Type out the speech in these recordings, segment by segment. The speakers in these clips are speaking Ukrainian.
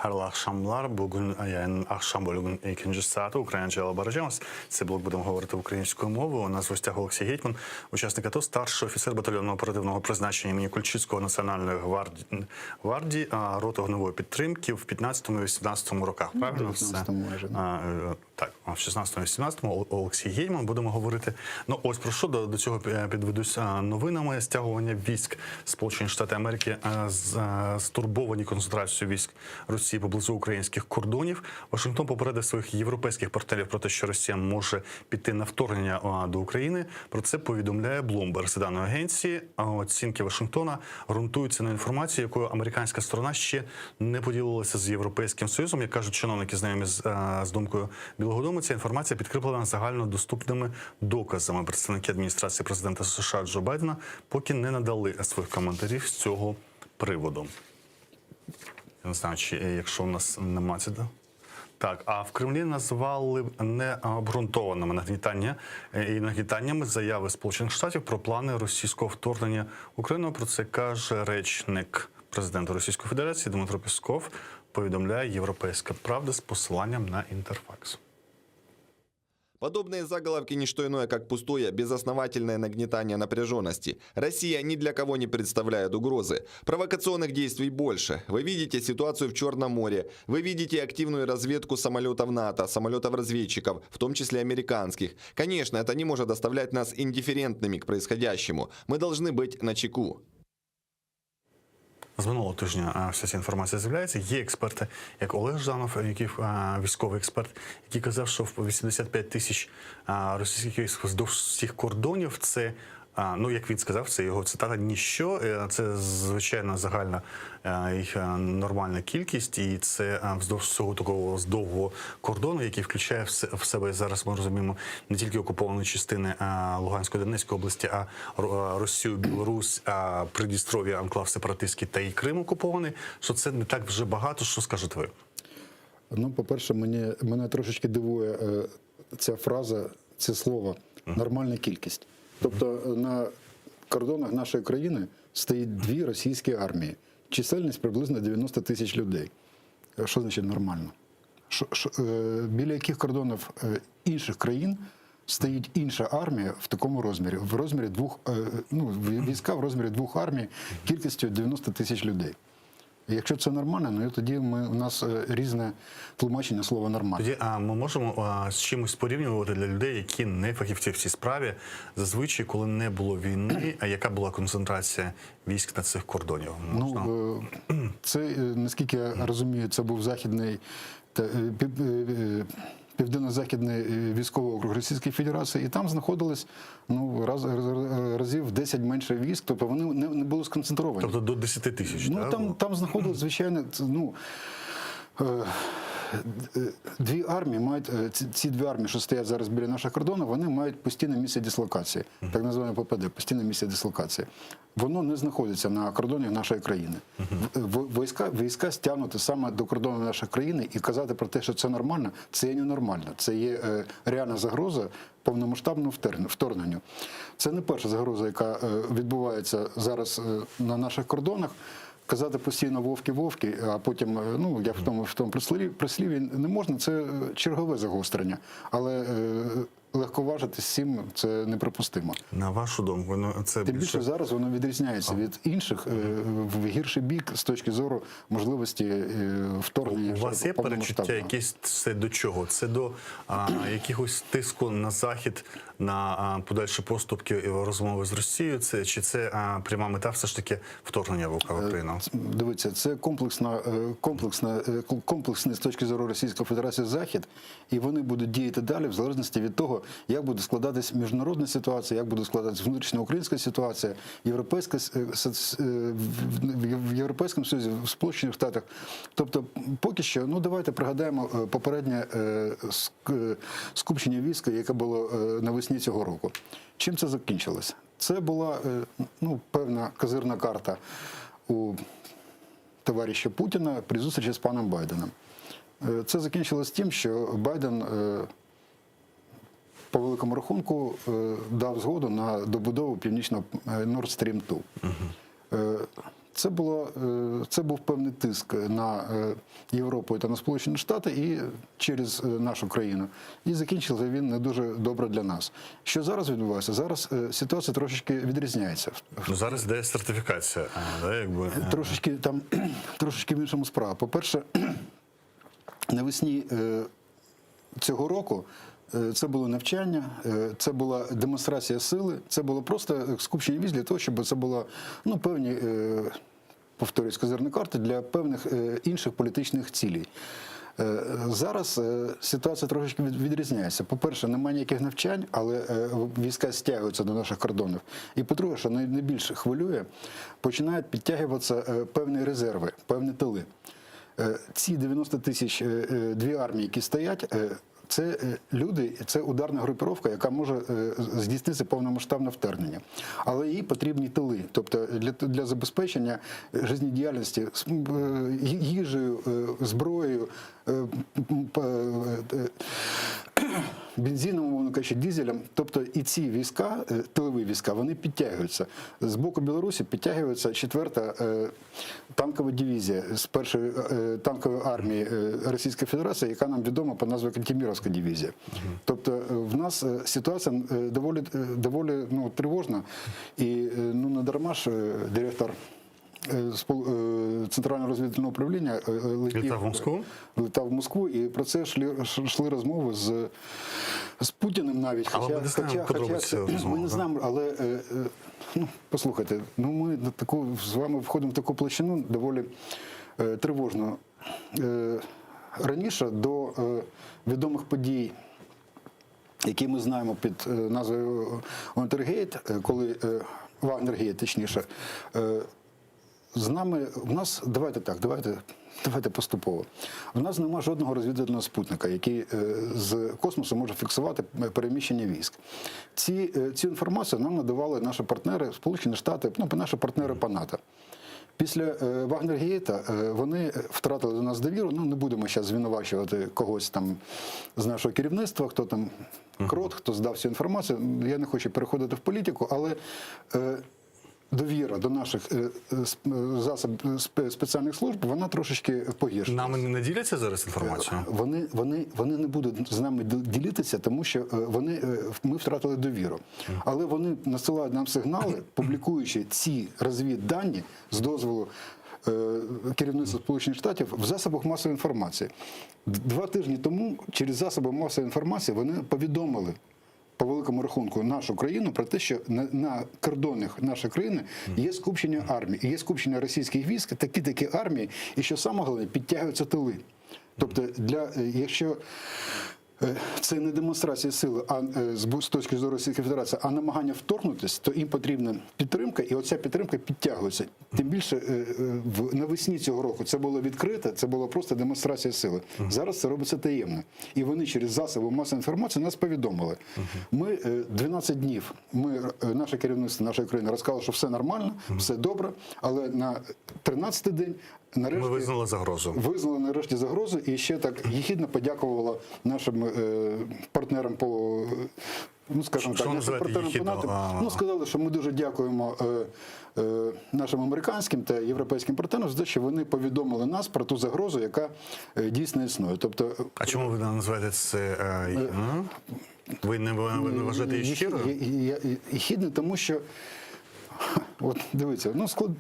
Hayırlı akşamlar. Bugün yani akşam bölümünün ikinci saati Українська ображаємось. Цей блок будемо говорити українською мовою. У нас в гостях Олексій Гетьман, учасник АТО, старший офіцер батальйону оперативного призначення імені Кульчицького національної гвардії, роти огневої підтримки в 15-18 роках. Правильно? В 19-му майже. Так, в 16-18 Олексій Гетьман. Будемо говорити. Ну, ось про що до цього підведусь новинами. Стягування військ Сполучені Штати Америки стурбовані концентрацією військ Росії поблизу українських кордонів. Вашингтон попередив своїх європейських партнерів про те, що Росія може піти на вторгнення до України. Про це повідомляє Bloomberg. За даною агенції, оцінки Вашингтона ґрунтуються на інформації, якою американська сторона ще не поділилася з Європейським Союзом. Як кажуть чиновники, знайомі з думкою Білого дому, ця інформація підкріплена загальнодоступними доказами. Представники адміністрації президента США Джо Байдена поки не надали своїх коментарів з цього приводу. Я не знаю, чи якщо у нас немає цього. Так, а в Кремлі назвали необґрунтованими нагнітаннями заяви Сполучених Штатів про плани російського вторгнення в Україну. Про це каже речник президента Російської Федерації Дмитро Пєсков, повідомляє «Європейська правда» з посиланням на Інтерфакс. Подобные заголовки – не что иное, как пустое, безосновательное нагнетание напряженности. Россия ни для кого не представляет угрозы. Провокационных действий больше. Вы видите ситуацию в Черном море. Вы видите активную разведку самолетов НАТО, самолетов-разведчиков, в том числе американских. Конечно, это не может оставлять нас индифферентными к происходящему. Мы должны быть начеку. З минулого тижня вся ця інформація з'являється. Є експерти, як Олег Жданов, військовий експерт, який казав, що 85 тисяч російських військ вздовж всіх кордонів – це, ну, як він сказав, це його цитата, ніщо. Це, звичайно, загальна їх нормальна кількість, і це вздовж всього такого довгого кордону, який включає в себе, зараз ми розуміємо, не тільки окуповані частини Луганської, Донецької області, а Росію, Білорусь, Придністров'я, анклав сепаратистський та і Крим окупований, що це не так вже багато. Що скажете ви? Ну, по-перше, мене трошечки дивує ця фраза, це слово «нормальна кількість». Тобто на кордонах нашої країни стоїть дві російські армії. Чисельність приблизно 90 тисяч людей. Що значить нормально? Біля яких кордонів інших країн стоїть інша армія в такому розмірі? В розмірі війська в розмірі двох армій кількістю 90 тисяч людей. Якщо це нормально, ну тоді у нас різне тлумачення слова «нормально». Тоді ми можемо з чимось порівнювати для людей, які не фахівці в цій справі. Зазвичай, коли не було війни, а яка була концентрація військ на цих кордонів? Ну, це, наскільки я розумію, це був західний Південно-Західний військовий округ Російської Федерації, і там знаходилось разів в 10 менше військ, тобто вони не були сконцентровані. Тобто до 10 тисяч, ну, так? Там знаходилось, звичайно, дві армії мають, ці дві армії, що стоять зараз біля наших кордонів, вони мають постійне місце дислокації, так називаємо ППД, постійне місце дислокації. Воно не знаходиться на кордоні нашої країни. Війська стягнуті саме до кордону нашої країни, і казати про те, що це нормально, це є ненормально. Це є реальна загроза повномасштабному вторгненню. Це не перша загроза, яка відбувається зараз на наших кордонах. Казати постійно «вовки-вовки», а потім, ну, як в тому прислів'ї не можна, це чергове загострення. Але легковажити з цим – це неприпустимо. На вашу думку, це тим більше зараз воно відрізняється від інших в гірший бік з точки зору можливості вторгнення. У вас є перечуття якісь це до чого? Це до якихось тиску на Захід, на подальші поступки і розмови з Росією? Чи це пряма мета все ж таки вторгнення в Україну? Дивіться, це комплексний з точки зору Російської Федерації Захід, і вони будуть діяти далі в залежності від того, як буде складатись міжнародна ситуація, як буде складатись внутрішньоукраїнська ситуація, в Європейському Союзі, в Сполучених Штатах. Тобто, поки що, ну давайте пригадаємо попереднє скупчення війська, яке було навесні цього року. Чим це закінчилось? Це була певна козирна карта у товариша Путіна при зустрічі з паном Байденом. Це закінчилось тим, що Байден по великому рахунку дав згоду на добудову північного Nord Stream 2. це був певний тиск на Європу та на Сполучені Штати і через нашу країну. І закінчився він не дуже добре для нас. Що зараз відбувається? Зараз ситуація трошечки відрізняється. Ну, зараз йде сертифікація. Трошечки в іншому справа. По-перше, навесні цього року це було навчання, це була демонстрація сили, це було просто скупчення військ для того, щоб це було певні, повторюсь, козирні карти для певних інших політичних цілей. Зараз ситуація трошечки відрізняється. По-перше, немає ніяких навчань, але війська стягуються до наших кордонів. І по-друге, що найбільше хвилює, починають підтягуватися певні резерви, певні тили. Ці 90 тисяч, дві армії, які стоять, це люди, це ударна групіровка, яка може здійснити повномасштабне вторгнення. Але їй потрібні тили, тобто для забезпечення життєдіяльності їжею, зброєю, бензином, мовно кажучи, дизелем. Тобто і ці війська, тилові війська, вони підтягуються. З боку Білорусі підтягується 4-та танкова дивізія з першої танкової армії Російської Федерації, яка нам відома по назві Кантеміровська дивізія. Тобто в нас ситуація доволі тривожна. І не дарма ж директор Центрального розвідувального управління летав в Москву, і про це йшли розмови з Путіним навіть. Але ми не знаємо, але послухайте, ми з вами входимо в таку площину доволі тривожну. Раніше до відомих подій, які ми знаємо під назвою Вагнергейт, коли Вагнергейт, точніше, давайте поступово. У нас немає жодного розвідувального спутника, який з космосу може фіксувати переміщення військ. Цю інформацію нам надавали наші партнери, Сполучені Штати, наші партнери по НАТО. Після Вагнергейта вони втратили до нас довіру. Не будемо зараз звинувачувати когось там з нашого керівництва, хто там крот, хто здав цю інформацію. Я не хочу переходити в політику, але довіра до наших засобів спеціальних служб, вона трошечки погіршується. Нами не діляться зараз інформацією? Вони не будуть з нами ділитися, тому що ми втратили довіру. Але вони насилають нам сигнали, публікуючи ці розвіддані з дозволу керівництва Сполучених Штатів в засобах масової інформації. 2 тижні тому через засоби масової інформації вони повідомили по великому рахунку нашу країну про те, що на кордонах нашої країни є скупчення армій, є скупчення російських військ, такі армії, і що саме головне, підтягуються тили. Тобто, якщо це не демонстрація сили, а з точки зору Російської Федерації, а намагання вторгнутися, то їм потрібна підтримка, і оця підтримка підтягується. Тим більше навесні цього року це було відкрите, це була просто демонстрація сили. Зараз це робиться таємно. І вони через засоби масової інформації нас повідомили. Ми 12 днів, наше керівництво нашої країни розказало, що все нормально, все добре, але на 13-й день нарешті ми визнали загрозу. Визнали нарешті загрозу і ще так єхідно подякувала нашим партнерам по, скажімо так, нашим партнерам по НАТО. Сказали, що ми дуже дякуємо нашим американським та європейським партнерам за те, що вони повідомили нас про ту загрозу, яка дійсно існує. Тобто, а чому ви називаєте це? Ви не вважаєте її щирою? Єхідно, тому що, от дивіться,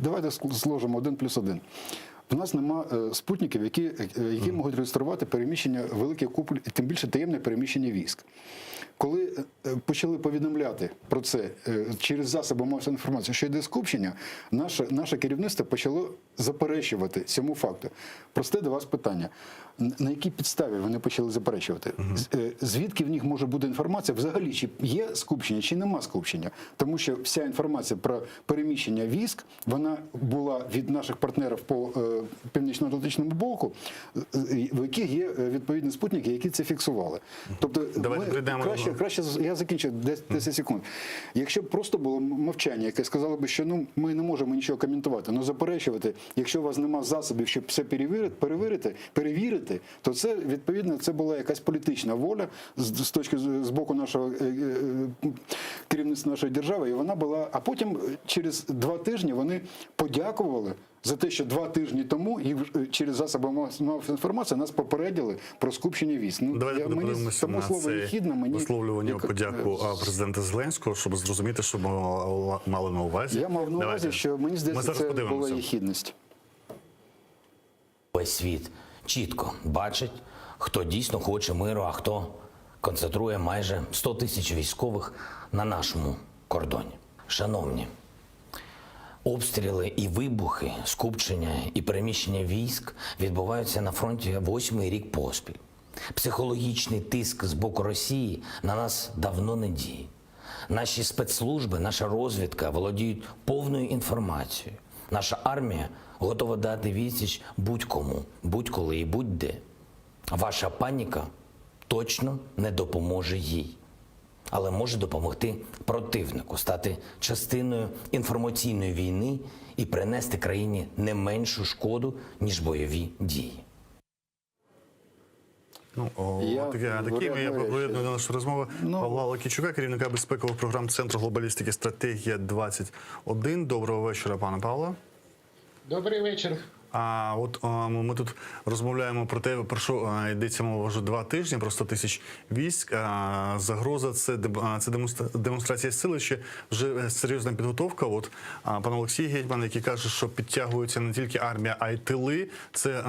давайте зложимо 1+1. У нас нема спутників, які можуть реєструвати переміщення великих купель, і тим більше таємне переміщення військ. Коли почали повідомляти про це через засоби масової інформації, що йде скупчення, наше керівництво почало заперечувати цьому факту. Просте до вас питання. На якій підставі вони почали заперечувати? Звідки в них може бути інформація? Взагалі, чи є скупчення, чи нема скупчення? Тому що вся інформація про переміщення військ, вона була від наших партнерів по Північно-Атлантичному боку, в яких є відповідні спутники, які це фіксували. Тобто, краще я закінчу 10 секунд. Якщо б просто було мовчання, яке сказало б, що ми не можемо нічого коментувати, але заперечувати, якщо у вас немає засобів, щоб все перевірити, то це, відповідно, це була якась політична воля з боку нашого керівництва нашої держави, і вона була, а потім через 2 тижні вони подякували за те, що 2 тижні тому і через засоби масової інформації нас попередили про скупчення військ. Ну, Давайте подивимося тому на слово це «єхідна» мені висловлювання подяку президента Зеленського, щоб зрозуміти, що мали на увазі. Я мав на увазі, Давайте. що мені Ми здається, зараз це була подивимося. єхідність. Весь світ чітко бачить, хто дійсно хоче миру, а хто концентрує майже 100 тисяч військових на нашому кордоні. Шановні, обстріли і вибухи, скупчення і переміщення військ відбуваються на фронті 8-й рік поспіль. Психологічний тиск з боку Росії на нас давно не діє. Наші спецслужби, наша розвідка володіють повною інформацією. Наша армія готова дати відсіч будь-кому, будь-коли і будь-де. Ваша паніка точно не допоможе їй, але може допомогти противнику стати частиною інформаційної війни і принести країні не меншу шкоду, ніж бойові дії. Ну, Я такими я вряд ли приєдную ще- до нашої розмови Павла Лакійчука, керівника безпекових програм Центру глобалістики «Стратегія 21». Доброго вечора, пане Павло. Добрий вечір. А от ми тут розмовляємо про те, про що йдеться мова вже 2 тижні, про 100 тисяч військ. Загроза це демонстрація сили, ще вже серйозна підготовка. От пан Олексій Гетьман, який каже, що підтягується не тільки армія, а й тили. Це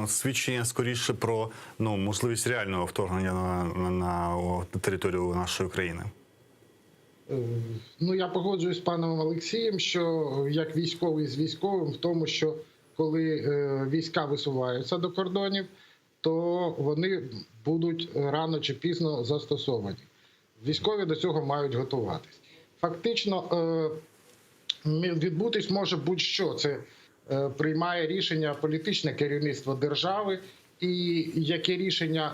свідчення скоріше про можливість реального вторгнення на територію нашої країни. Ну, я погоджуюсь з паном Олексієм, що як військовий з військовим в тому, що коли війська висуваються до кордонів, то вони будуть рано чи пізно застосовані. Військові до цього мають готуватись. Фактично, відбутись може будь-що. Це приймає рішення політичне керівництво держави, і яке рішення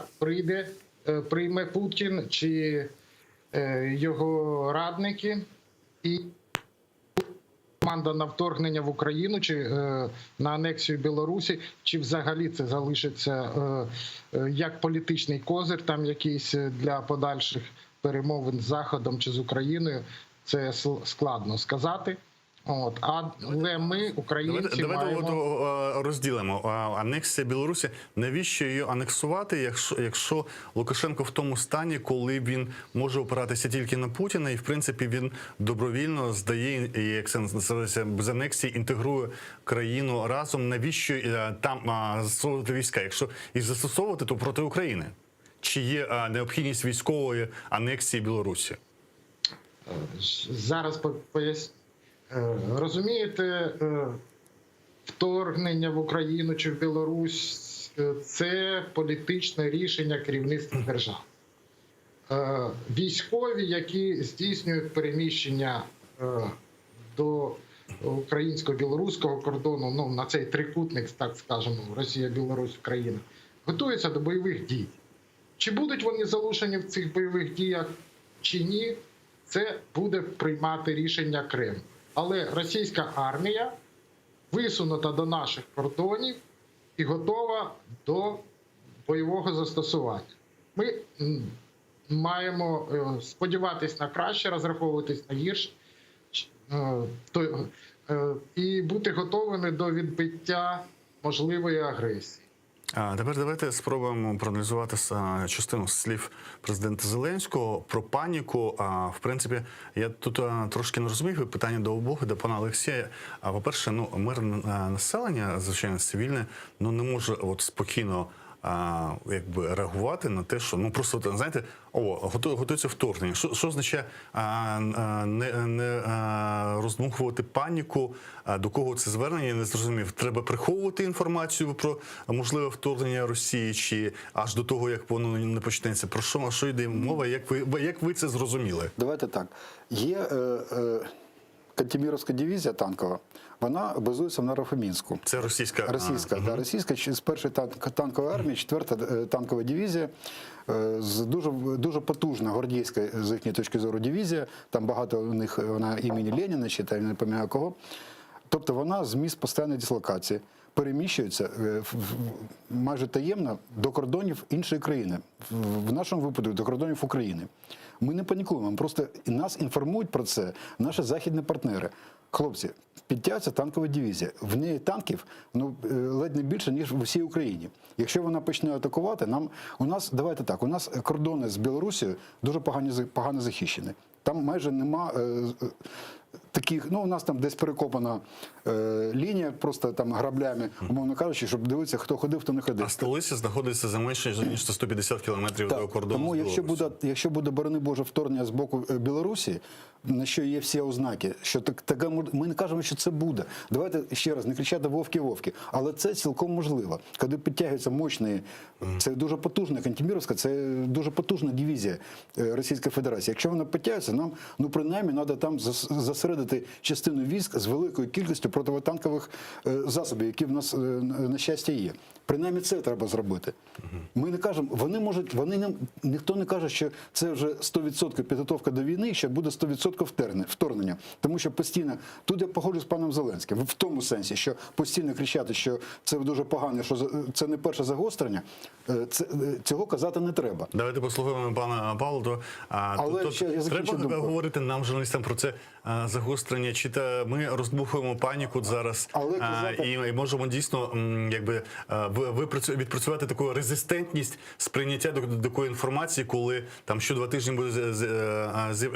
прийме Путін чи його радники, і команда на вторгнення в Україну чи на анексію Білорусі, чи взагалі це залишиться як політичний козир, там якийсь для подальших перемовин з Заходом чи з Україною, це складно сказати. Але ми, українці, Давайте маємо... розділимо. Анексія Білорусі. Навіщо її анексувати, якщо Лукашенко в тому стані, коли він може опиратися тільки на Путіна, і в принципі він добровільно здає, і як це називається, без анексії інтегрує країну разом. Навіщо там застосовувати війська? Якщо їх застосовувати, то проти України. Чи є необхідність військової анексії Білорусі? Зараз поясню. Розумієте, вторгнення в Україну чи в Білорусь – це політичне рішення керівництва держави. Військові, які здійснюють переміщення до українсько-білоруського кордону, на цей трикутник, так скажемо, Росія, Білорусь, Україна, готуються до бойових дій. Чи будуть вони залучені в цих бойових діях, чи ні, це буде приймати рішення Кремль. Але російська армія висунута до наших кордонів і готова до бойового застосування. Ми маємо сподіватись на краще, розраховуватись на гірше і бути готовими до відбиття можливої агресії. Тепер давайте спробуємо проаналізувати частину слів президента Зеленського про паніку. В принципі, я тут трошки не розумію питання до обох, до пана Олексія. По-перше, мирне населення, звичайно, цивільне, не може спокійно реагувати на те, що просто, знаєте, готується вторгнення. Що означає не роздмухувати паніку? До кого це звернення? Я не зрозумів. Треба приховувати інформацію про можливе вторгнення Росії, чи аж до того, як воно не почнеться? Про що йде мова? Як ви це зрозуміли? Давайте так. Є Кантеміровська дивізія танкова, вона базується в Нарофемінську. Це російська? Російська, да, російська з першої танкової армії, 4-та танкова дивізія, дуже потужна, гвардійська, з їхньої точки зору, дивізія, там багато у них, вона імені Леніна, чи я не пам'ятаю кого. Тобто вона з місць постійної дислокації. переміщуються майже таємно до кордонів іншої країни. В нашому випадку до кордонів України. Ми не панікуємо, просто нас інформують про це наші західні партнери. Хлопці, підтягується танкова дивізія. В неї танків ледь не більше, ніж в усій Україні. Якщо вона почне атакувати, давайте так, у нас кордони з Білорусією дуже погано захищені. Там майже нема таких, у нас там десь перекопана лінія, просто там граблями, умовно кажучи, щоб дивитися, хто ходив, хто не ходив. А столиця знаходиться за менше, ніж 150 кілометрів до кордону. Тому з Білорусі. якщо буде, борони Боже, вторгнення з боку Білорусі, на що є всі ознаки, що ми не кажемо, що це буде. Давайте ще раз, не кричати вовки-вовки. Але це цілком можливо. Коли підтягуються мощні, це дуже потужна Кантеміровська, це дуже потужна дивізія Російської Федерації. Якщо вона підтягується, нам, принаймні, треба там зосередити частину військ з великою кількістю противотанкових засобів, які в нас, на щастя, є. Принаймні це треба зробити. Ми не кажемо, ніхто не каже, що це вже 100% підготовка до війни, що буде 100% вторгнення. Тому що постійно, тут я погоджуюсь з паном Зеленським, в тому сенсі, що постійно кричати, що це дуже погано, що це не перше загострення, цього казати не треба. Давайте послухаємо пана Павла. Треба говорити нам, журналістам, про це загострення, чи ми роздмухуємо паніку зараз і можемо дійсно відпрацювати таку резистентність сприйняття до такої інформації, коли там що 2 тижні буде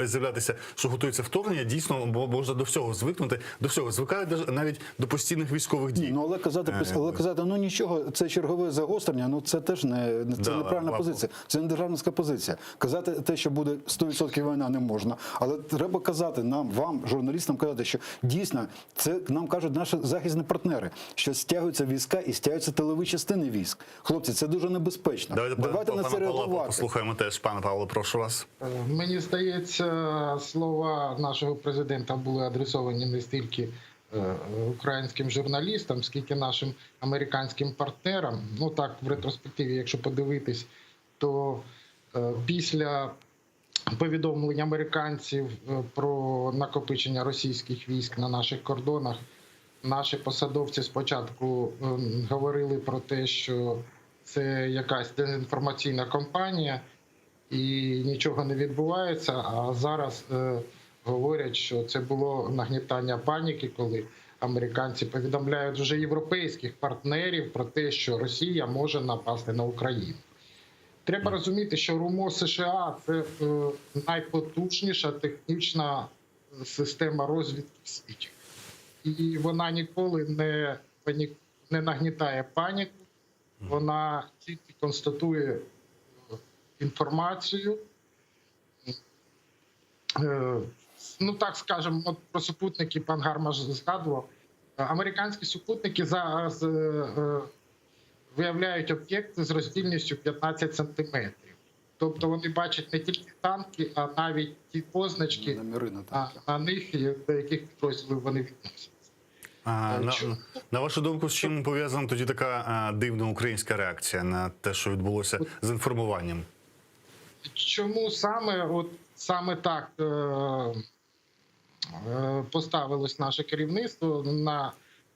з'являтися, що готується вторгнення, дійсно можна до всього звикнути, до всього звикають навіть до постійних військових дій. Але казати, нічого, це чергове загострення, це теж неправильна позиція, це не державницька позиція. Казати те, що буде 100% війна, не можна, але треба казати вам, журналістам, казати, що дійсно, це нам кажуть наші захисні партнери, що стягуються війська і стягуються тилові частини військ. Хлопці, це дуже небезпечно. Давайте на це реагувати. Послухаємо теж. Пане Павло, прошу вас. Мені здається, слова нашого президента були адресовані не стільки українським журналістам, скільки нашим американським партнерам. Так, в ретроспективі, якщо подивитись, то після повідомлень американців про накопичення російських військ на наших кордонах, наші посадовці спочатку говорили про те, що це якась дезінформаційна кампанія і нічого не відбувається, а зараз говорять, що це було нагнітання паніки, коли американці повідомляють вже європейських партнерів про те, що Росія може напасти на Україну. Треба розуміти, що РУМО США – це найпотужніша технічна система розвідки в світі. І вона ніколи не нагнітає паніку, вона тільки констатує інформацію. Так скажемо, про супутники пан Гармаш згадував. Американські супутники зараз виявляють об'єкти з роздільністю 15 сантиметрів. Тобто вони бачать не тільки танки, а навіть ті позначки, на них і до яких підрозділів вони відносяться. На вашу думку, з чим пов'язана тоді така дивна українська реакція на те, що відбулося з інформуванням? Чому саме так поставилось наше керівництво,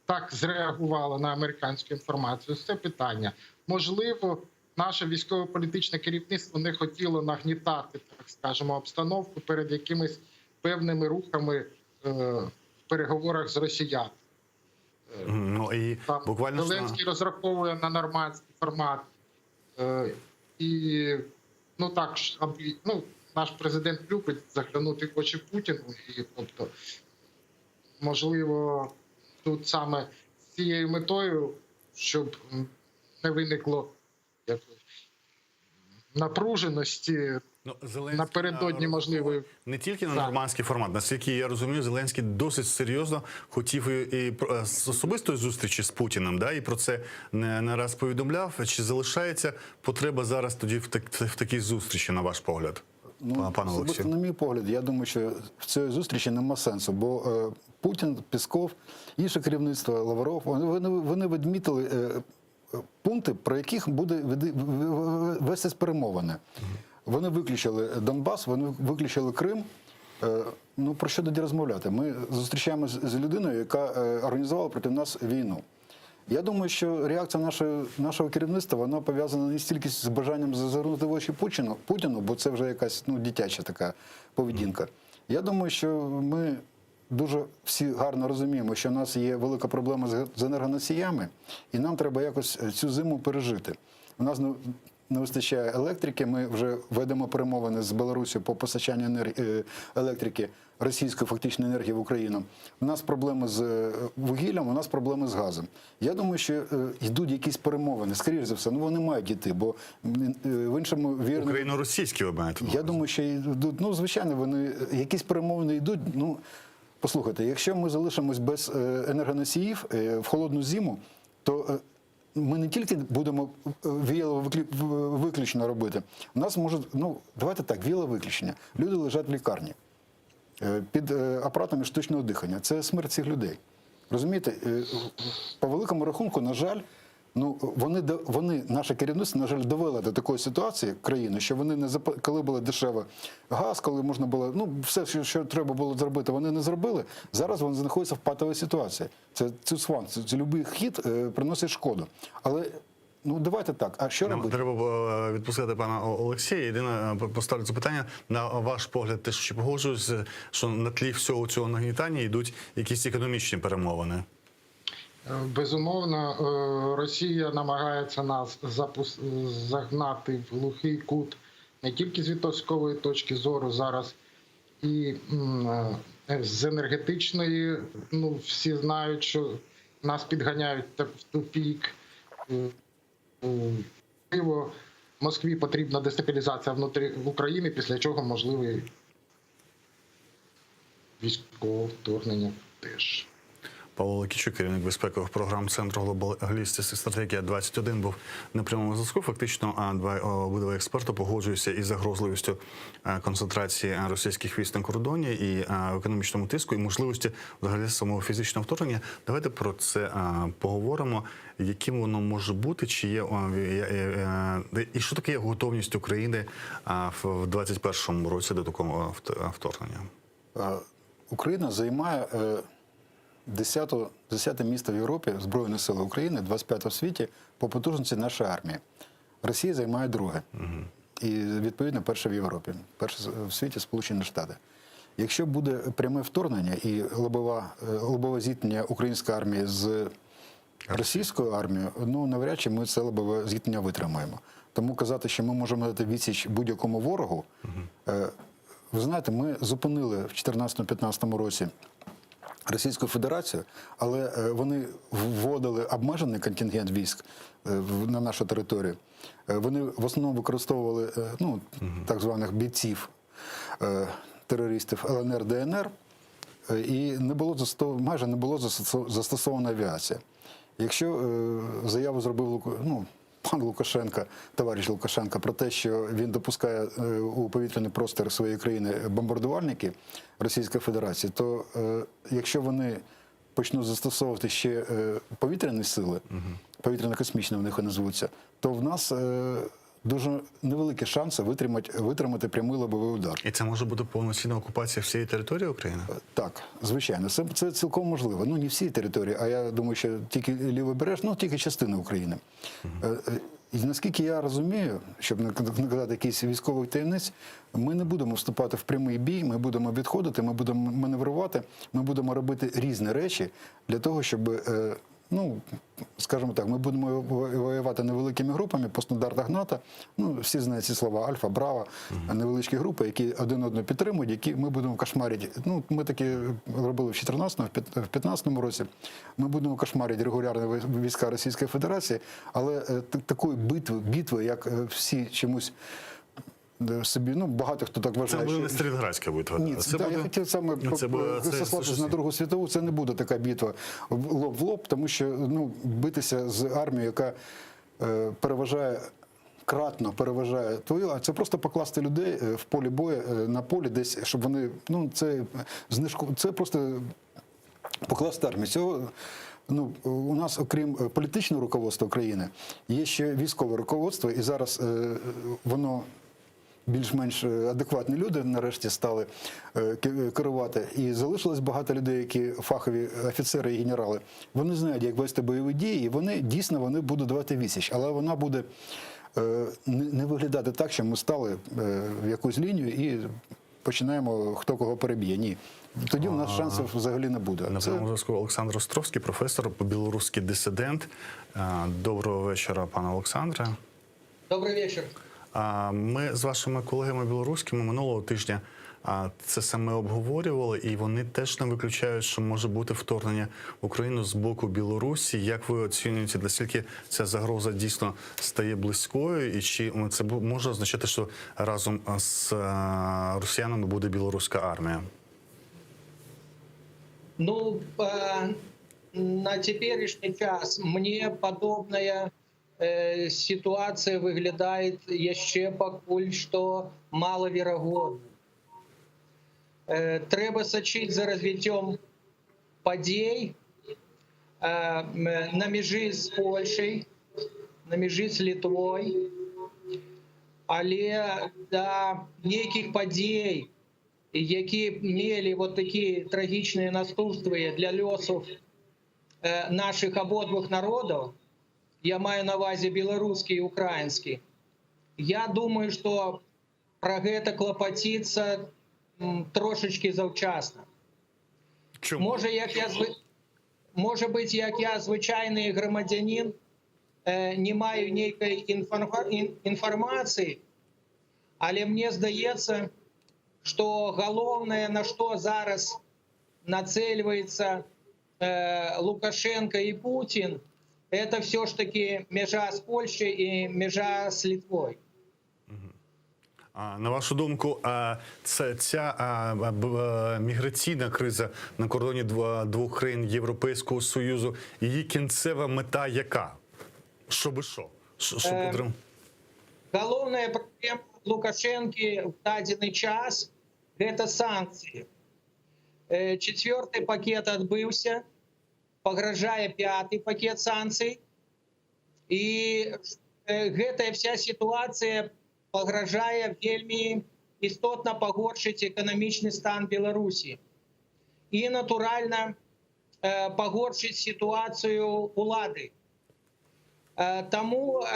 так зреагувало на американську інформацію? Це питання. Можливо, наше військово-політичне керівництво не хотіло нагнітати, так скажемо, обстановку перед якимись певними рухами в переговорах з росіянами. Зеленський розраховує на нормандський формат. Наш президент любить заглянути в очі Путіну. Тобто, можливо, тут саме з цією метою, щоб не виникло напруженості напередодні можливої. Не тільки на нормандський формат. Наскільки я розумію, Зеленський досить серйозно хотів і з особистої зустрічі з Путіним, і про це не раз повідомляв. Чи залишається потреба зараз тоді в такій зустрічі, на ваш погляд? Особисто, на мій погляд, я думаю, що в цій зустрічі нема сенсу, бо Путін, Пісков, інше керівництво, Лавров, вони відмітили пункти, про яких буде вестись перемовини. Вони виключили Донбас, вони виключили Крим. Про що тоді розмовляти? Ми зустрічаємося з людиною, яка організувала проти нас війну. Я думаю, що реакція нашого керівництва, вона пов'язана не стільки з бажанням зазирнути в очі Путіну, бо це вже якась дитяча така поведінка. Я думаю, що ми дуже всі гарно розуміємо, що в нас є велика проблема з енергоносіями, і нам треба якось цю зиму пережити. У нас не вистачає електрики, ми вже ведемо перемовини з Білорусією по постачанню електрики, російської фактичної енергії в Україну. У нас проблеми з вугіллям, у нас проблеми з газом. Я думаю, що йдуть якісь перемовини, скоріш за все, вони мають йти, бо в іншому вірно... Україно-російські ви маєте? Я думаю, що йдуть, звичайно, вони якісь перемовини йдуть. Послухайте, якщо ми залишимось без енергоносіїв в холодну зиму, то ми не тільки будемо віяло виключно робити. У нас може, давайте так, віяло виключення. Люди лежать в лікарні під апаратами штучного дихання. Це смерть цих людей. Розумієте, по великому рахунку, на жаль, вони, наше керівництво, на жаль, довело до такої ситуації країни, що вони коли було дешевий газ, коли можна було, все, що треба було зробити, вони не зробили. Зараз вони знаходяться в патовій ситуації. Це цуцванг, це будь-який хід приносить шкоду. Але давайте так, а що робити? Треба відпускати пана Олексія. Єдине, поставлю запитання. На ваш погляд, ти ще погоджуєшся, що на тлі всього цього нагнітання йдуть якісь економічні перемовини? Безумовно, Росія намагається нас загнати в глухий кут не тільки з військової точки зору зараз, і з енергетичної. Всі знають, що нас підганяють в тупік. Москві потрібна дестабілізація внутрі України, після чого можливе військове вторгнення теж. Павло Лакійчук, керівник безпекових програм Центру глобалістичних стратегія 21, був на прямому зв'язку. Фактично, обидва експерти погоджуються із загрозливістю концентрації російських військ на кордоні і економічному тиску, і можливості взагалі самого фізичного вторгнення. Давайте про це поговоримо. Яким воно може бути, чи є і що таке готовність України в 2021 році до такого вторгнення? Україна займає 10-те місто в Європі, Збройні сили України, 25-те в світі по потужності нашої армії. Росія займає друге. І, відповідно, перше в Європі. Перше в світі Сполучені Штати. Якщо буде пряме вторгнення і лобове зіткнення української армії з російською армією, навряд чи ми це лобове зіткнення витримаємо. Тому казати, що ми можемо дати відсіч будь-якому ворогу, ви знаєте, ми зупинили в 2014-2015 році Російську Федерацію, але вони вводили обмежений контингент військ на нашу територію. Вони в основному використовували так званих бійців, терористів ЛНР, ДНР, і майже не було застосована авіація. Якщо заяву зробив пан Лукашенко, товариш Лукашенко, про те, що він допускає у повітряний простір своєї країни бомбардувальники Російської Федерації, то якщо вони почнуть застосовувати ще повітряні сили, повітряно-космічні в них вони звуться, то в нас дуже невеликі шанси витримати прямий лобовий удар. І це може бути повноцінна окупація всієї території України? Так, звичайно. Це цілком можливо. Не всі території, а я думаю, що тільки лівобереж, тільки частина України. І наскільки я розумію, щоб не казати якийсь військовий таємниць, ми не будемо вступати в прямий бій, ми будемо відходити, ми будемо маневрувати, ми будемо робити різні речі для того, щоб, скажімо так, ми будемо воювати невеликими групами по стандартах НАТО. Всі знають ці слова Альфа, Браво, невеличкі групи, які один одного підтримують, які ми будемо кошмарити. Ми такі робили в 2014-2015 році. Ми будемо кошмарити регулярні війська Російської Федерації, але такої битви, як всі чомусь собі, багато хто так вважає. Це буде не Сталінградська битва. Ні, я хотів саме сослатися на Другу світову, це не буде така битва лоб в лоб, тому що битися з армією, яка кратно переважає твою, а це просто покласти людей в полі бою, на полі десь, щоб вони, це просто покласти армію. Цього у нас, окрім політичного руководства країни, є ще військове руководство, і зараз воно більш-менш адекватні люди нарешті стали керувати. І залишилось багато людей, які фахові офіцери і генерали. Вони знають, як вести бойові дії, і вони дійсно будуть давати відсіч. Але вона буде не виглядати так, що ми стали в якусь лінію і починаємо, хто кого переб'є. Ні. Тоді в нас шансів взагалі не буде. На прямому зв'язку Олександр Островський, професор, білоруський дисидент. Доброго вечора, пане Олександре. Добрий вечір. Ми з вашими колегами білоруськими минулого тижня це саме обговорювали, і вони теж не виключають, що може бути вторгнення в Україну з боку Білорусі. Як ви оцінюєте, наскільки ця загроза дійсно стає близькою, і чи це може означати, що разом з росіянами буде білоруська армія? Ну, на теперішній час мені подобна ситуація виглядає ще поки що маловероятно. Треба сочити за розвиттям подій на межі з Польщею, на межі з Литвою, але до деяких подій, які мали вот такі трагічні наступства для льосів наших обидвох народів, я маю на увазі білоруський і український, я думаю, що про це клопотиться трошечки завчасно. Чому? Може бути, як я звичайний громадянин, не маю ніякої інформації, але мені здається, що головне, на що зараз націлюється Лукашенко і Путін, це все ж таки межа з Польщею і межа з Литвою. На вашу думку, ця міграційна криза на кордоні двох країн Європейського Союзу, її кінцева мета яка? Щоби що? Головна проблема Лукашенки в дадений час – це санкції. Четвертий пакет відбувся, погрожає п'ятий пакет санкцій. І ця вся ситуація погрожає вельми істотно погоршити економічний стан Білорусі. І, натурально, погоршити ситуацію влади. Тому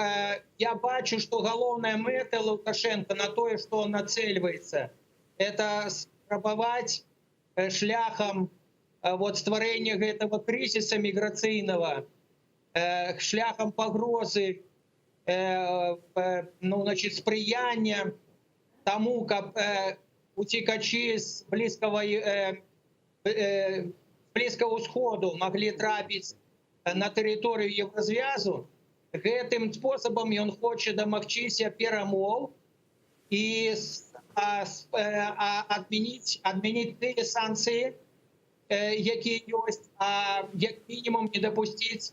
я бачу, що головна мета Лукашенка на те, що націлюється, це спробувати шляхом створення цього кризису міграційного, шляхом погрози, сприяння тому, як утікачі з Близького Сходу могли трапити на територію Єврозв'язу, гэтым способом він хоче домогтися перемог і відмінити ті санкції, які є, а як мінімум не допустити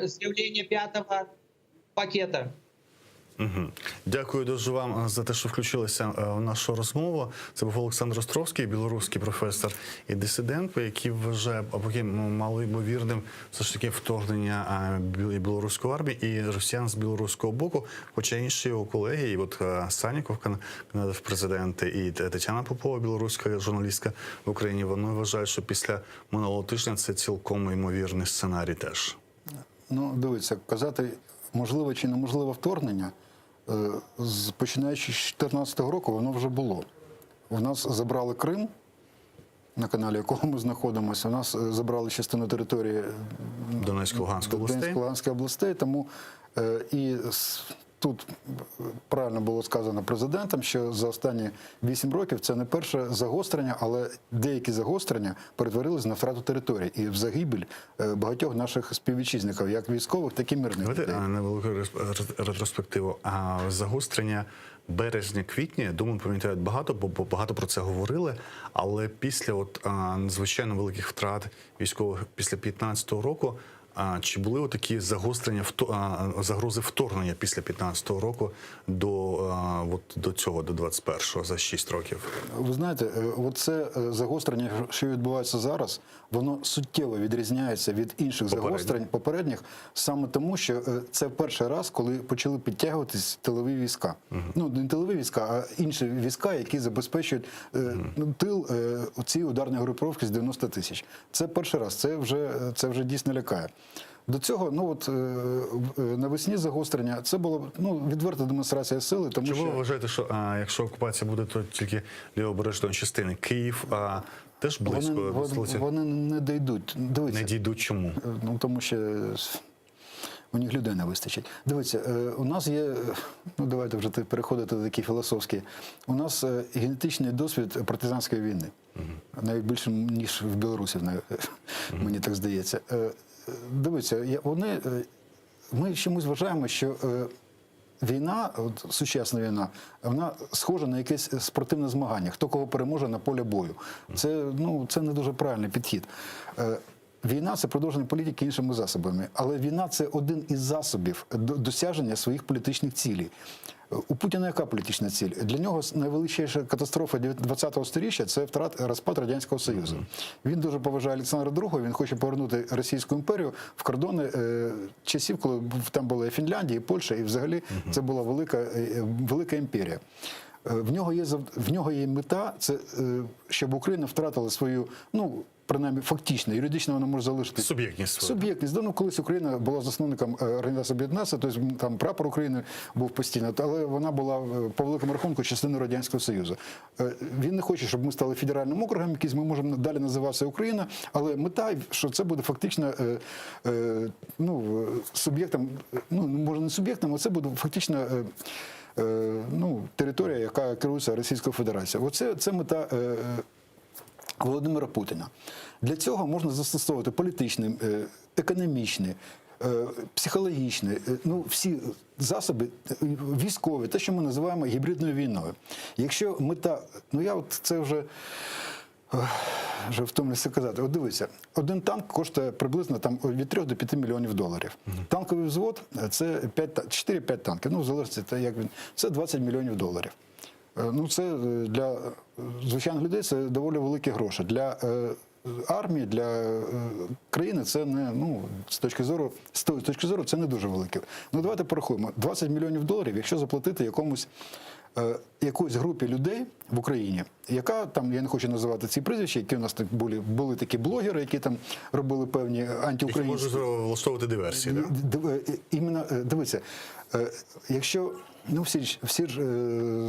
з'явлення п'ятого пакета. Дякую дуже вам за те, що включилися в нашу розмову. Це був Олександр Островський, білоруський професор і дисидент, який вважає малоймовірним все ж таки вторгнення білоруської армії і росіян з білоруського боку. Хоча інші його колеги, і от Саніков, кандидат в президенти, і Тетяна Попова, білоруська журналістка в Україні, вони вважають, що після минулого тижня це цілком ймовірний сценарій теж. Ну, дивіться, казати можливе чи неможливе вторгнення, починаючи з 2014 року, воно вже було. У нас забрали Крим, на каналі якого ми знаходимося, у нас забрали частину території Донецько-Луганської областей, тому і тут правильно було сказано президентом, що за останні 8 років це не перше загострення, але деякі загострення перетворились на втрату території і в загибель багатьох наших співвітчизників, як військових, так і мирних людей. Давайте невелику ретроспективу. Загострення березня-квітня, думаю, пам'ятають багато, бо багато про це говорили, але після надзвичайно великих втрат військових після 2015 року Чи були такі загострення, загрози вторгнення після 15-го року до цього, до 21-го, за 6 років? Ви знаєте, оце загострення, що відбувається зараз, воно суттєво відрізняється від інших загострень попередніх, саме тому, що це перший раз, коли почали підтягуватись тилові війська. Ну, не тилові війська, а інші війська, які забезпечують тил цієї ударної групировки з 90 тисяч. Це перший раз, це вже дійсно лякає. До цього, навесні загострення, це була відверта демонстрація сили, тому Чи що... ви вважаєте, що якщо окупація буде, то тільки лівобережної частини? Київ теж близько до столиці? Вони не дійдуть. Дивіться, Не дійдуть чому? Тому що у них людей не вистачить. Дивіться, у нас є, давайте вже переходити до такі філософські, у нас генетичний досвід партизанської війни. Навіть більше, ніж в Білорусі, мені так здається. Дивіться, ми чомусь вважаємо, що війна, сучасна війна, вона схожа на якесь спортивне змагання. Хто кого переможе на полі бою. Це не дуже правильний підхід. Війна – це продовження політики іншими засобами. Але війна – це один із засобів досягнення своїх політичних цілей. У Путіна яка політична ціль? Для нього найвеличніша катастрофа 20-го сторіччя – це розпад Радянського Союзу. Він дуже поважає Олександра II, він хоче повернути Російську імперію в кордони часів, коли там була і Фінляндія, і Польща, і взагалі це була велика імперія. В нього є мета, це щоб Україна втратила свою, принаймні фактично, юридично вона може залишитися. Суб'єктність. Суб'єктність. Колись Україна була засновником Організації Об'єднаних Націй, тобто там прапор України був постійно, але вона була по великому рахунку частиною Радянського Союзу. Він не хоче, щоб ми стали федеральним округом, якийсь ми можемо далі називатися Україна, але мета, що це буде фактично суб'єктом, може не суб'єктом, а це буде фактично територія, яка керується Російською Федерацією. Це мета Володимира Путіна. Для цього можна застосовувати політичні, економічні, психологічні, всі засоби військові, те, що ми називаємо гібридною війною. Якщо мета, це вже втомлюся казати. От дивіться, один танк коштує приблизно від 3 до 5 мільйонів доларів. Танковий взвод – це 4-5 танків. В залежності, як він, це 20 мільйонів доларів. Це для звичайних людей це доволі великі гроші. Для армії, для країни це не, з точки зору це не дуже велике. Давайте порахуємо. 20 мільйонів доларів, якщо заплатити якоїсь групі людей в Україні, яка я не хочу називати ці прізвища, які у нас були такі блогери, які там робили певні антиукраїнські... Які можуть влаштовувати диверсії, так? Іменно, дивіться, якщо... всі ж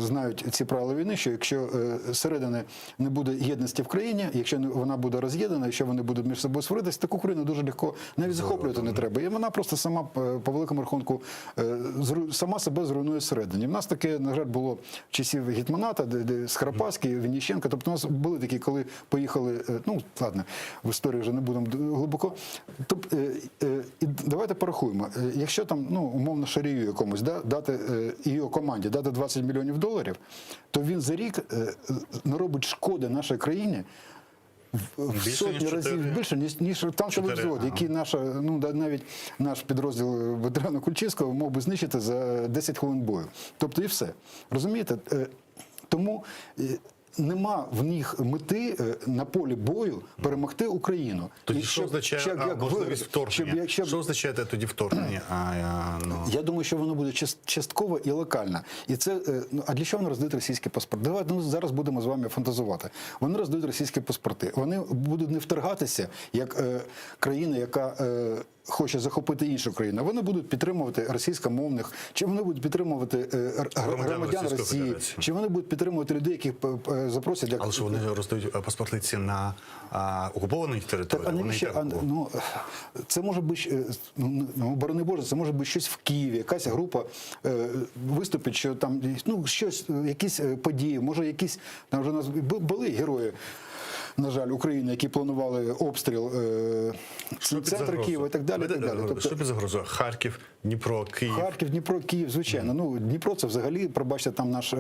знають ці правила війни, що якщо зсередини не буде єдності в країні, якщо вона буде роз'єднана, якщо вони будуть між собою сваритися, так Україну дуже легко навіть захоплювати не треба. І вона просто сама, по великому рахунку, сама себе зруйнує зсередині. В нас таке, на жаль, було в часів Гетьманата, Скоропадський, Вінниченко. Тобто у нас були такі, коли поїхали, ладно, в історії вже не будемо глибоко. Давайте порахуємо. Якщо там, умовно, Шарію якомусь дати і його команді дати 20 мільйонів доларів, то він за рік наробить шкоди нашій країні в сотні разів більше, ніж танковий взвод, який навіть наш підрозділ ветерана Кульчицького мог би знищити за 10 хвилин бою. Тобто і все. Розумієте? Тому нема в них мети на полі бою перемогти Україну. Тоді що означає можливість вторгнення? Що означає тоді вторгнення? Я думаю, що воно буде частково і локально. І це, а для чого вони роздають російські паспорти? Давайте зараз будемо з вами фантазувати. Вони роздають російські паспорти. Вони будуть не вторгатися, як країна, яка хоче захопити іншу країну. Вони будуть підтримувати російськомовних, чи вони будуть підтримувати громадян Росії, чи вони будуть підтримувати людей, яких запросять. Але ж вони роздають паспорти на окупованій території. Це може бути, борони Боже, це може бути щось в Києві, якась група виступить, що там щось, якісь події, може якісь, там вже у нас були герої, на жаль, України, які планували обстріл центру Києва і так далі. Що під загрозою? Харків, Дніпро, Київ. Харків, Дніпро, Київ, звичайно. Ну, Дніпро це взагалі, пробачте, там наш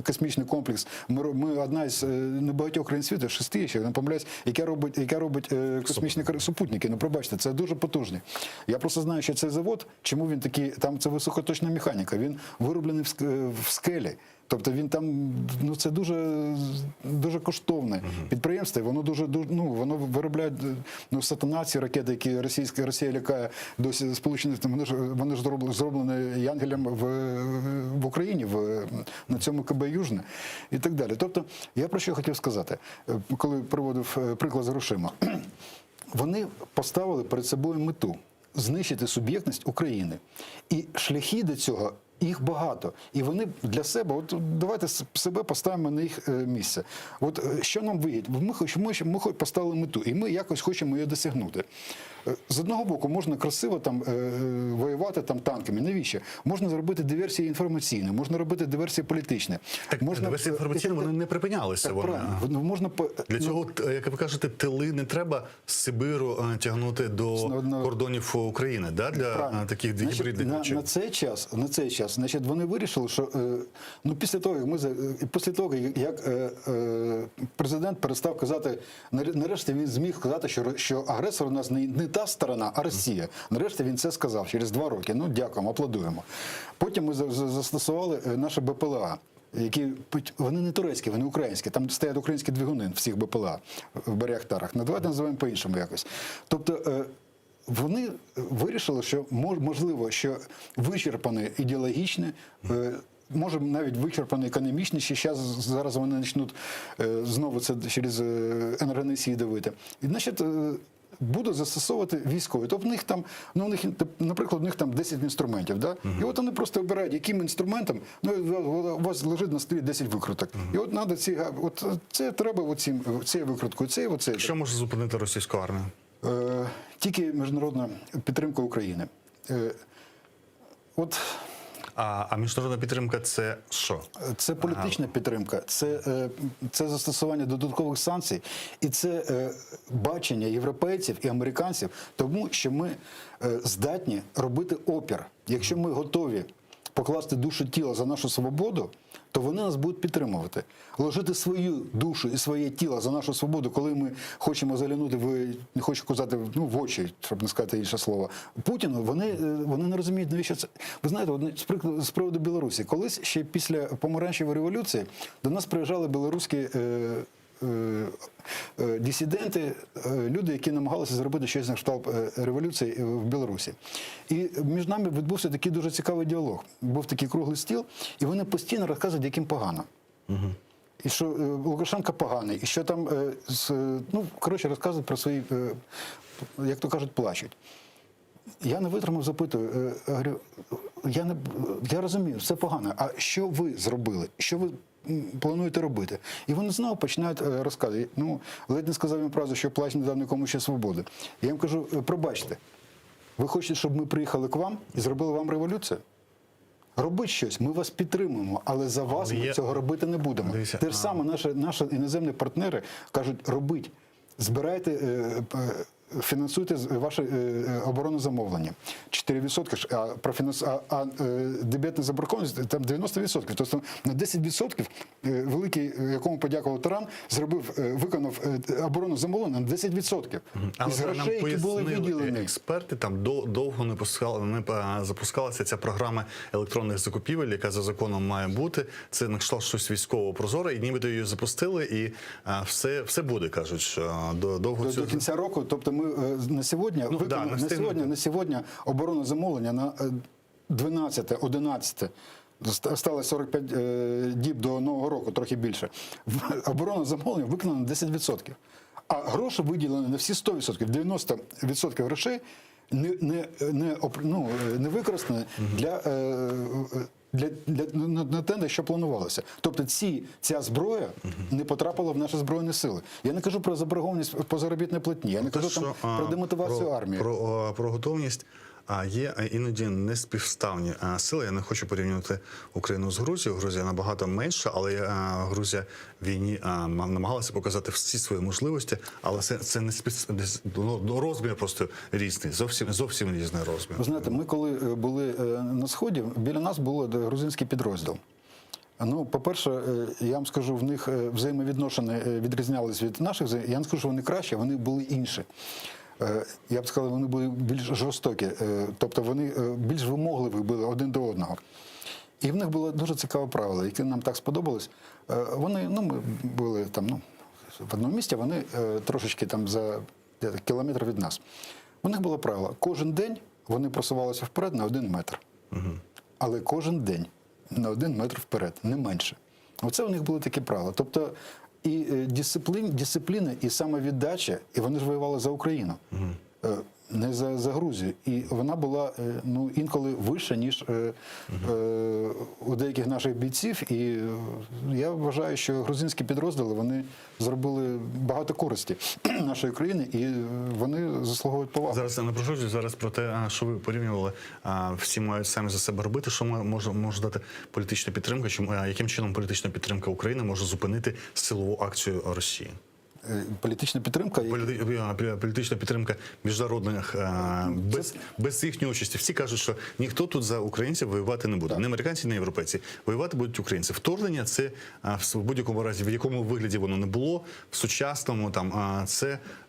космічний комплекс. Ми одна із небагатьох країн світу, 6, якщо я не помиляюсь, яка робить космічні супутники. Ну, пробачте, це дуже потужні. Я просто знаю, що цей завод, чому він такий, там це високоточна механіка, він вироблений в скелі. Тобто він там, ну це дуже коштовне підприємство, і воно воно виробляє сатана, ці ракети, які Росія лякає досі Сполучених, вони ж зроблені Янгелем в Україні, на цьому КБ Южне і так далі. Тобто, я про що хотів сказати, коли приводив приклад з грошима. Вони поставили перед собою мету знищити суб'єктність України. І шляхи до цього їх багато. І вони для себе, от давайте себе поставимо на їх місце. От що нам вигідно? Ми поставили мету, і ми якось хочемо її досягнути. З одного боку, можна красиво там воювати там танками. Навіщо? Можна зробити диверсії інформаційні, можна робити диверсії політичні. Так, можна диверсії інформаційні, вони не припинялися. Так, правильно. Можна Для цього, як ви кажете, тили не треба з Сибиру тягнути до кордонів України, да? Для таких гібридних речей. На цей час, значить, вони вирішили, що після того, як президент перестав казати, нарешті він зміг сказати, що агресор у нас не та сторона, а Росія. Нарешті він це сказав через 2 роки. Ну, дякуємо, аплодуємо. Потім ми застосували наше БПЛА, які, вони не турецькі, вони українські. Там стоять українські двигуни в всіх БПЛА, в Байрактарах. Давайте називаємо по-іншому якось. Тобто, вони вирішили, що можливо, що вичерпане ідеологічне, може навіть вичерпане економічне, ще зараз вони почнуть знову це через енергоносії давити. І, значить, будуть застосовувати військові. Тобто, наприклад, у них там 10 інструментів, да? І от вони просто обирають, яким інструментом, у вас лежить на столі 10 викруток. І от треба це треба цією викруткою, оце. Що може зупинити російську армію? Тільки міжнародна підтримка України. А міжнародна підтримка – це що? Це політична підтримка, це застосування додаткових санкцій, і це бачення європейців і американців, тому що ми здатні робити опір. Якщо ми готові покласти душу тіла за нашу свободу, то вони нас будуть підтримувати. Вложити свою душу і своє тіло за нашу свободу, коли ми хочемо заглянути не хочу казати, в очі, щоб не сказати інше слово, Путіну, вони не розуміють, навіщо це. Ви знаєте, з приводу Білорусі, колись ще після помаранчевої революції до нас приїжджали білоруські дисиденти, люди, які намагалися зробити щось на кшталт революції в Білорусі. І між нами відбувся такий дуже цікавий діалог. Був такий круглий стіл, і вони постійно розказують, яким погано. І що Лукашенко поганий, і що там, розказують про свої, як то кажуть, плачуть. Я не витримав, запитую, говорю, я розумію, все погано, а що ви зробили? Що ви плануєте робити? І вони знову починають розказувати. Ледь не сказав їм фразу, що плач не дав нікому ще свободи. Я їм кажу, пробачте, ви хочете, щоб ми приїхали к вам і зробили вам революцію? Робіть щось, ми вас підтримуємо, але за вас ми цього робити не будемо. Те ж саме наші іноземні партнери кажуть, робіть, збирайте, фінансуйте ваше оборонне замовлення. 4%, а дебетна заборгованість там 90%. Тобто на 10% великий, якому подякував Таран, виконав оборонне замовлення на 10%. Із грошей, які були виділені. Експерти, там довго не запускалася ця програма електронних закупівель, яка за законом має бути. Це на кшталт щось військово прозоре, і нібито її запустили, і все буде, кажуть, що довго до кінця року. Тобто ми на сьогодні оборонне замовлення на 12-11 осталось 45 діб до Нового року, трохи більше. Виконане замовлення виконано на 10%. А гроші виділені на всі 100%. 90% грошей не використані на те, що планувалося. Тобто ця зброя не потрапила в наші Збройні Сили. Я не кажу про заборгованість по заробітній платні, я не кажу про демотивацію армії. Про готовність. є іноді неспівставні сили. Я не хочу порівнювати Україну з Грузією. Грузія набагато менша, але Грузія в війні намагалася показати всі свої можливості, але це не розмір просто різний, зовсім різний розмір. Ви знаєте, ми коли були на Сході, біля нас був грузинський підрозділ. Ну, по-перше, я вам скажу, в них взаємовідношення відрізнялись від наших, я не скажу, що вони краще, вони були інші. Я б сказав, вони були більш жорстокі, тобто вони більш вимогливі були один до одного. І в них було дуже цікаве правило, яке нам так сподобалось. Вони, ми були там, в одному місці, вони трошечки там за кілометр від нас. У них було правило, кожен день вони просувалися вперед на 1 метр. Але кожен день на 1 метр вперед, не менше. Оце у них були такі правила. Тобто і дисципліна, і самовіддача, і вони ж воювали за Україну, не за Грузію. І вона була інколи вища, ніж у деяких наших бійців. І я вважаю, що грузинські підрозділи, вони зробили багато користі нашої країни, і вони заслуговують поваги. Зараз я напрошую зараз про те, що ви порівнювали. Всі мають самі за себе робити. Що може дати політична підтримка? Яким чином політична підтримка України може зупинити силову акцію Росії? Політична підтримка? Політична підтримка міжнародних без їхньої участі. Всі кажуть, що ніхто тут за українців воювати не буде. Так. Не американці, не європейці. Воювати будуть українці. Вторгнення – це в будь-якому разі, в якому вигляді воно не було, в сучасному,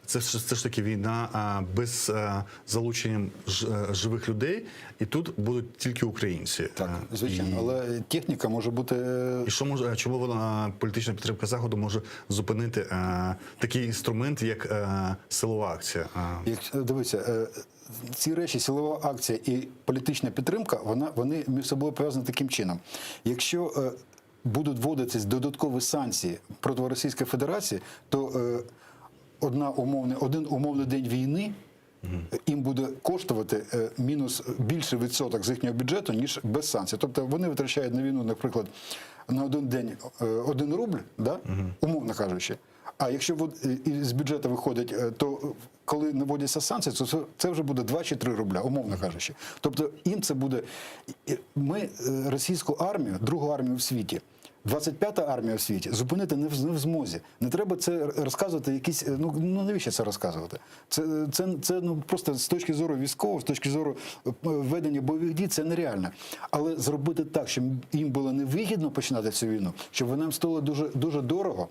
це ж таки війна без залученням живих людей, і тут будуть тільки українці. Так, звичайно, але техніка може бути... І чому політична підтримка Заходу може зупинити такий інструмент, як силова акція? Дивіться, ці речі, силова акція і політична підтримка, вони між собою пов'язані таким чином. Якщо будуть вводитись додаткові санкції проти Російської Федерації, то один умовний день війни їм буде коштувати мінус більший відсоток з їхнього бюджету, ніж без санкцій. Тобто вони витрачають на війну, наприклад, на один день 1 рубль, умовно кажучи. А якщо з бюджету виходить, то коли наводяться санкції, то це вже буде 2 чи 3 рубля, умовно кажучи. Тобто їм це буде... Ми російську армію, другу армію в світі, 25-та армія в світі зупинити не в змозі. Не треба це розказувати якісь... навіщо це розказувати? Це просто з точки зору військового, з точки зору ведення бойових дій, це нереально. Але зробити так, щоб їм було невигідно починати цю війну, щоб вона їм стоїла дуже, дуже дорого,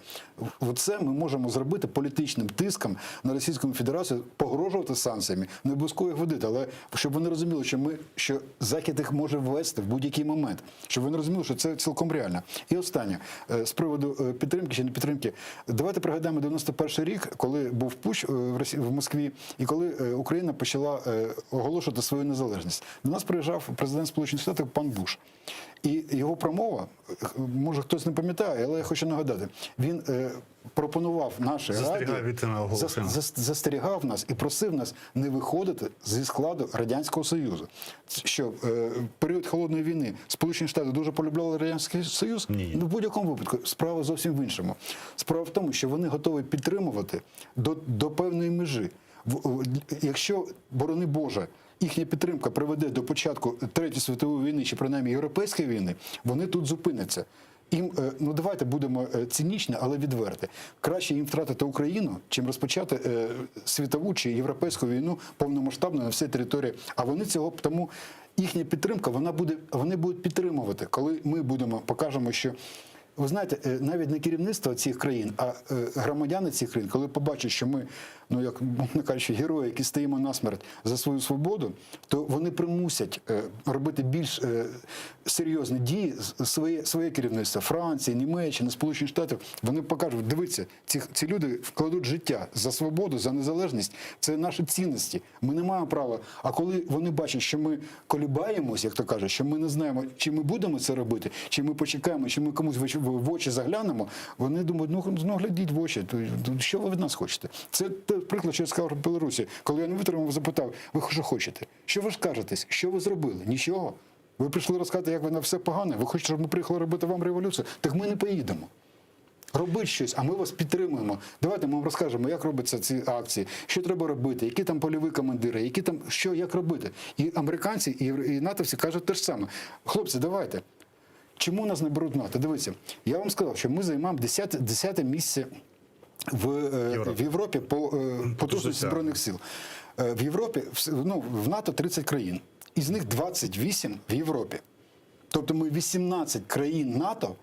це ми можемо зробити політичним тиском на Російську Федерацію, погрожувати санкціями, не обов'язково їх вводити, але щоб вони розуміли, що Захід їх може ввести в будь-який момент, щоб вони розуміли, що це цілком реально. І останнє, з приводу підтримки чи не підтримки. Давайте пригадаємо 91-й рік, коли був путч в Москві, і коли Україна почала оголошувати свою незалежність. До нас приїжджав президент Сполучених Штатів пан Буш. І його промова, може хтось не пам'ятає, але я хочу нагадати, він пропонував нашій Раді, застерігав нас і просив нас не виходити зі складу Радянського Союзу. Що в період Холодної війни Сполучені Штати дуже полюбляли Радянський Союз? Ні. В будь-якому випадку справа зовсім в іншому. Справа в тому, що вони готові підтримувати до певної межі. Якщо, борони Боже, їхня підтримка приведе до початку Третьої світової війни, чи принаймні Європейської війни, вони тут зупиняться. Їм, давайте будемо цинічні, але відверті. Краще їм втратити Україну, чим розпочати світову чи європейську війну повномасштабно на всій території. А вони цього, тому їхня підтримка, вони будуть підтримувати, коли ми покажемо, що... Ви знаєте, навіть не керівництво цих країн, а громадяни цих країн, коли побачать, що ми, як мовно кажучи, герої, які стоїмо насмерть за свою свободу, то вони примусять робити більш серйозні дії своє керівництво. Франції, Німеччини, Сполучених Штатів. Вони покажуть, дивіться, ці люди вкладуть життя за свободу, за незалежність. Це наші цінності. Ми не маємо права. А коли вони бачать, що ми колібаємось, як то кажуть, що ми не знаємо, чи ми будемо це робити, чи ми почекаємо, чи ми комусь в очі заглянемо, вони думають, глядіть в очі, що ви від нас хочете? Це приклад, що я сказав в Білорусі. Коли я не витримав, запитав, ви що хочете? Що ви скажетесь? Що ви зробили? Нічого. Ви прийшли розказати, як ви на все погане? Ви хочете, щоб ми приїхали робити вам революцію? Так ми не поїдемо. робіть щось, а ми вас підтримуємо. Давайте ми вам розкажемо, як робляться ці акції, що треба робити, які там польові командири, які там, що, як робити. І американці, і натовці кажуть те ж саме. Хлопці, давайте. Чому нас не беруть в НАТО? Дивіться, я вам сказав, що ми займаємо 10 місце в Європі по потужності Збройних сил. В Європі, в НАТО 30 країн. Із них 28 в Європі. Тобто ми 18 країн НАТО,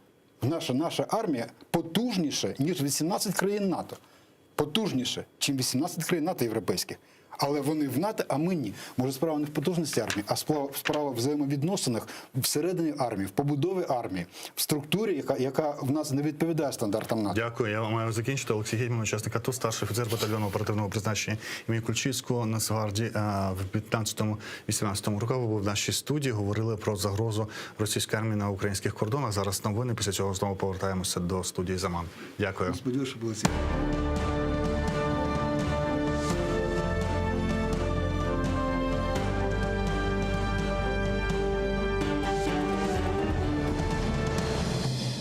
наша армія потужніше, ніж 18 країн НАТО. Потужніше, ніж 18 країн НАТО європейських. Але вони в НАТО, а ми ні. Може, справа не в потужності армії, а справа в взаємовідносинах всередині армії, в побудові армії, в структурі, яка в нас не відповідає стандартам НАТО. Дякую. Я маю закінчити. Олексій Гетьман, учасник АТО, старший офіцер батальйону оперативного призначення імені Кульчицького Нацгвардії. В 15-18 роках був в нашій студії. Говорили про загрозу російської армії на українських кордонах. Зараз новини. Після цього знову повертаємося до студії «Заман». Дякую. Сподіваюся, що було цікаво.